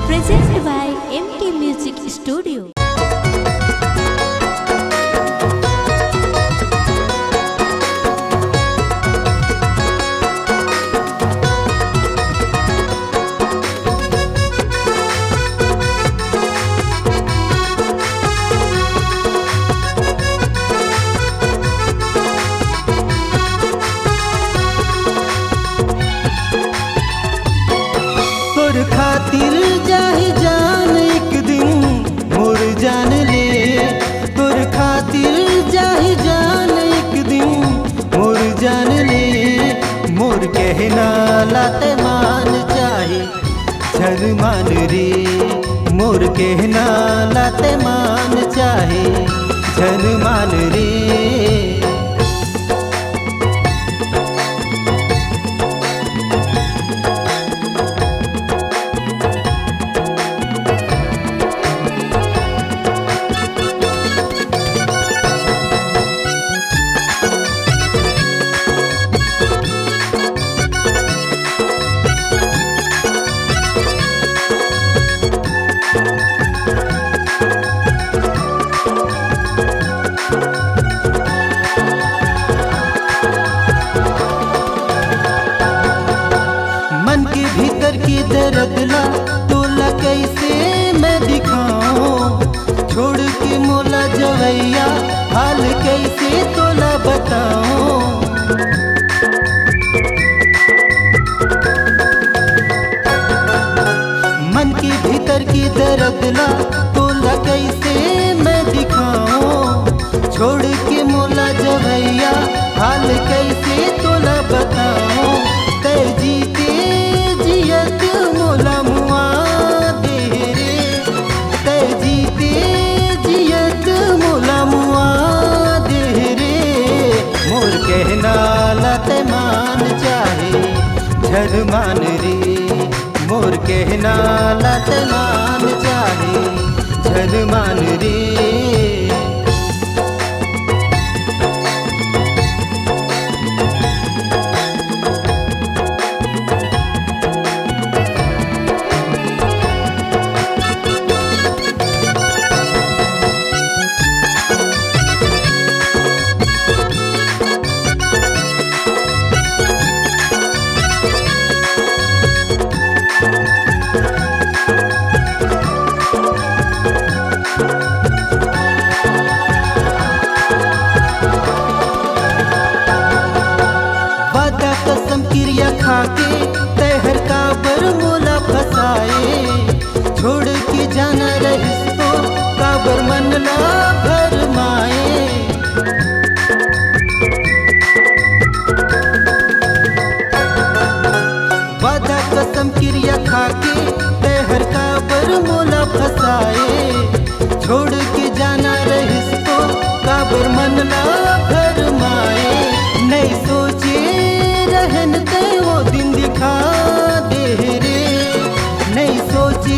presented by MT Music Studio. तोर खातिर जाहि जान एक दिन मोर जान ले, तोर खातिर जाहि जान एक दिन मोर जान ले। मोर कहना लाते मान चाहे झर मान रे, मोर कहना लाते मान चाहे झर मान रे। मन के भीतर की दर्द ला तोला कैसे मैं दिखाऊं, छोड़ के मोला जवैया हाल कैसे तोला बताऊं। मन के भीतर की दर्द ला तोला कैसे मैं दिखाऊं, छोड़ के मोला जवैया हाल कैसे तोला बताऊं। तै जीते जियत मोला मुआ दे रे, तै जीते जियत मोला मुआ दे रे। मोर कहना लाते मान चाहे झर मान रे, मोर कहना लाते मान चाहे झर मान रे। कसम क्रिया खाके तहर का बर मोला फसाए, छोड़ के जाना रहिस तो काबर मन ला भरमाए। वादा कसम क्रिया खाके तहर का बर मोला फसाए, छोड़ के जाना रहिस तो काबर मन ला भरमाए। नहीं सोचे रहन ते वो दिन दिखा दे रे, नहीं सोचे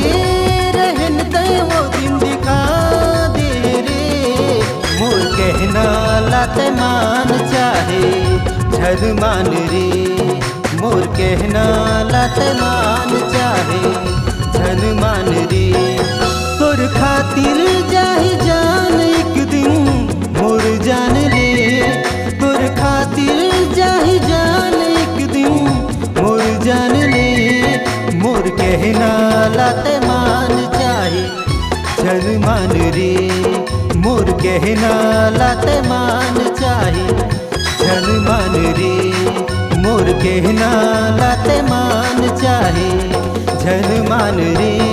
रहन ते वो दिन दिखा दे रे। मोर कहना लाते मान चाहे झर मान रे, मोर कहना लाते मान चाहे झर मान रे। तोर खातिर जाहि जान एक दिन मोर जान ले, तोर खातिर जाहि जान एक दिन मोर जान ले। मोर कहना लाते मान चाहे झर मान रे, मोर कहना लाते मान चाहे झर मान रे। मोर कहना लाते मान चाहे झर मान रे।